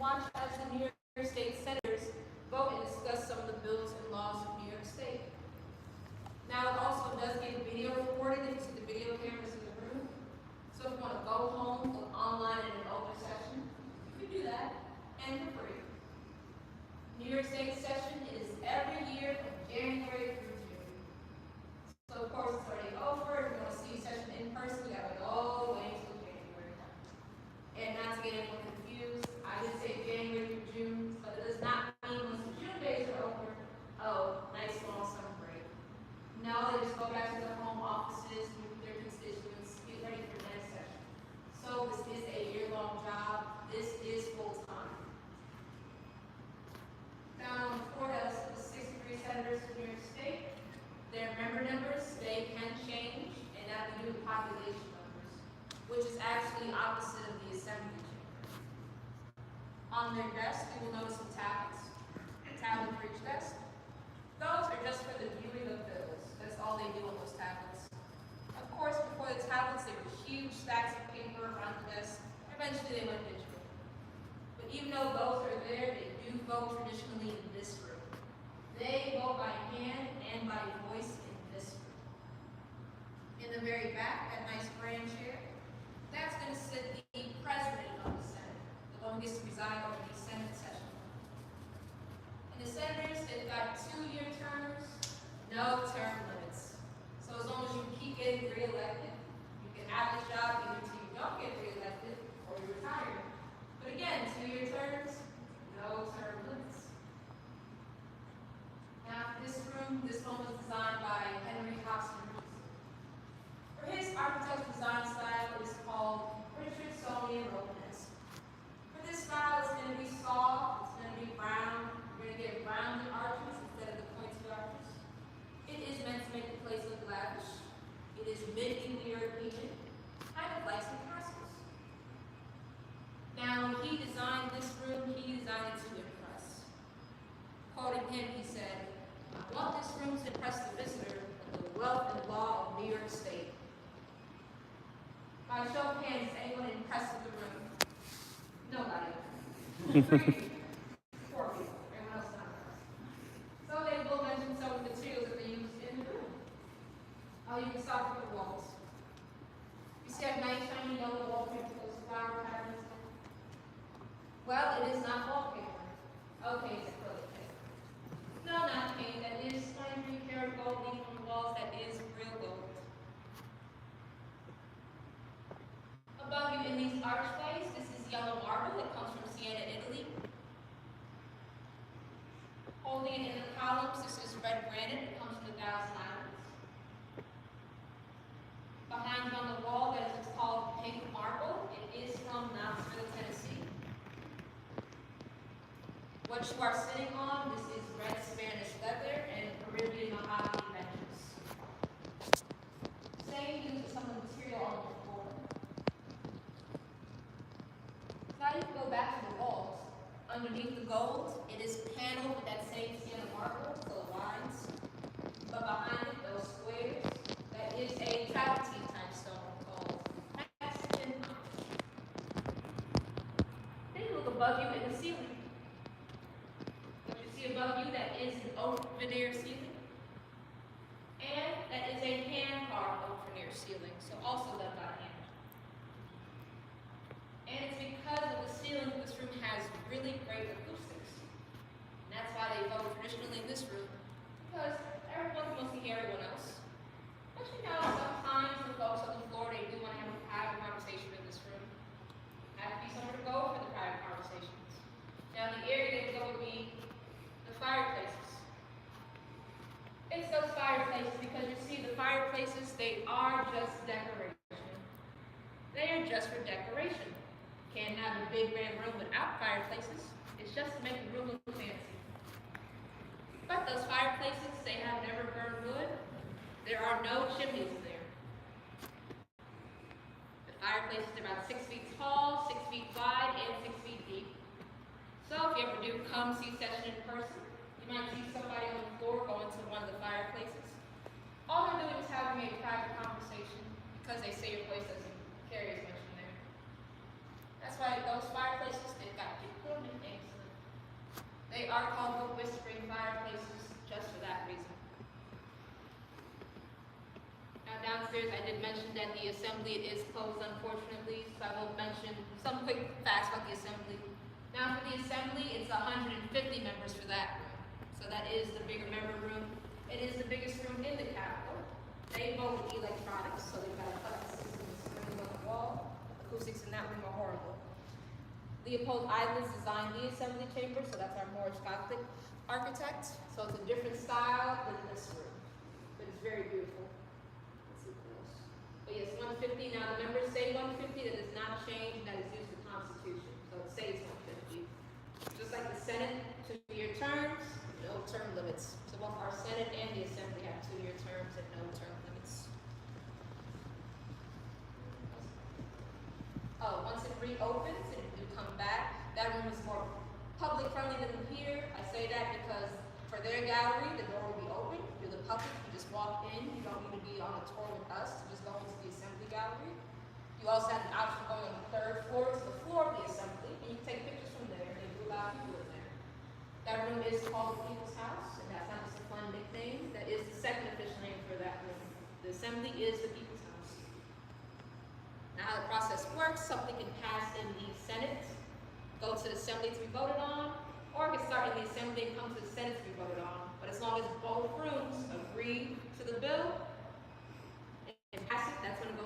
watch as the New York State senators vote and discuss some of the bills and laws of New York State. Now, it also does get video recorded if you see the video cameras in the room. So if you want to go home, look online in an older session, you can do that, and for free. New York State session is every year from January through June. So of course it's already over. If you want to see session in person, you gotta go all the way until January. And not to get anyone confused, I did say January through June, but it does not mean once the June days are over, oh, nice long summer break. No, they just go back to their home offices, meet with their constituents, get ready for the next session. So this is a year-long job. This is full-time. Now, before us, the 63 senators from New York State, their member numbers, they can change, and that we do with population numbers, which is actually opposite of the assembly chamber. On their desk, you will notice some tablets, a tablet for each desk. Those are just for the viewing of bills. That's all they do on those tablets. Of course, before the tablets, there were huge stacks of paper on the desk. Eventually, they went digital. But even though those are there, they do vote traditionally in this room. They vote by hand and by voice in this room. In the very back, that nice grand chair, that's going to sit the president of the Senate, the one who gets to preside over the Senate session. And the senators, they've got 2-year terms, no term limits. So as long as you keep getting reelected, you can have this job either until you don't get reelected or you retire. But again, 2-year terms, no term limits. Now, this home was designed by Henry Hobson. For his architectural design style, it is called Richardsonian Romanesque. For this style, it's going to be soft, it's going to be brown. You're going to get rounded arches instead of the pointed arches. It is meant to make the place look lavish. It is medieval European, kind of like some castles. Now, when he designed this room, he designed it to impress. Quoting him, he said, "I want this room to impress the visitor with the wealth and law of New York State." By show of hands, is anyone impressed with the room? Nobody. 3 people. 4 people. Everyone else not impressed. So they will mention some of the materials that they used in the room. Oh, you can start with the walls. You see that nice shiny yellow wallpaper with those flower patterns? Well, it is not wallpaper. Okay, it's acrylic paper. No, not paint. That is 23 karat gold leaf on the walls. That is real gold. Above you in these archways, this is yellow marble that comes from Siena, Italy. Holding it in the columns, this is red granite that comes from the Thousand Islands. Behind you on the wall, that is called pink marble. It is from Knoxville, Tennessee. What you are sitting on, this is red Spanish leather and Caribbean mahogany benches. Same use of some of the material on the floor. Now you can go back to the walls. Underneath the gold, it is paneled with that same Sienna marble, so the lines. But behind it, those squares, that is a travertine type stone called Mexican. Then you look above you in the ceiling. What you see above you, that is an oak veneer ceiling. And that is a hand-carved oak veneer ceiling, so also done by hand. And it's because of the ceiling, this room has really great acoustics. And that's why they vote traditionally in this room, because everyone wants to hear everyone else. But you know, sometimes the folks on the floor, they do want to have a private conversation in this room. Have to be somewhere to go for the private conversations. Now, the area they go would be the fireplaces. It's those fireplaces because you see the fireplaces, they are just decoration. They are just for decoration. Can't have a big grand room without fireplaces. It's just to make the room look fancy. But those fireplaces, they have never burned wood. There are no chimneys there. The fireplaces are about 6 feet tall, 6 feet wide, and 6 feet deep. So if you ever do come see session in person, you might see somebody on the floor going to one of the fireplaces. All they're doing is having a private conversation because they say your place doesn't carry as much in there. That's why those fireplaces, they've got people in downstairs, I did mention that the assembly is closed unfortunately, so I will mention some quick facts about the assembly. Now for the assembly, it's 150 members for that room. So that is the bigger member room. It is the biggest room in the Capitol. They vote with electronics, so they've got a cut system screens on the wall. Acoustics in that room are horrible. Leopold Islands designed the assembly chamber, so that's our Moorish Gothic architect. So it's a different style than this room, but it's very beautiful. Let's see what else. But yes, 150. Now the members say 150. That does not change. That is used the Constitution, so it says 150. Just like the Senate, 2-year terms, no term limits. So both our Senate and the Assembly have 2-year terms and no term limits. Oh, once it reopens and you come back, that room is more public friendly than here. I say that because for their gallery, the door will be open. You're the public, you just walk in. You don't need to be on a tour with us to just go into the Assembly gallery. You also have the option of going on the 3rd floor to the floor of the Assembly, and you can take pictures from there. They do allow people in there. That room is called the People's House, and that's not just a fun nickname. That is the second official name for that room. The Assembly is the People's House. Now how the process works, something can pass in the Senate, go to the Assembly to be voted on, or it can start in the Assembly and come to the Senate to be voted on. But as long as both rooms agree to the bill and pass it, that's when it goes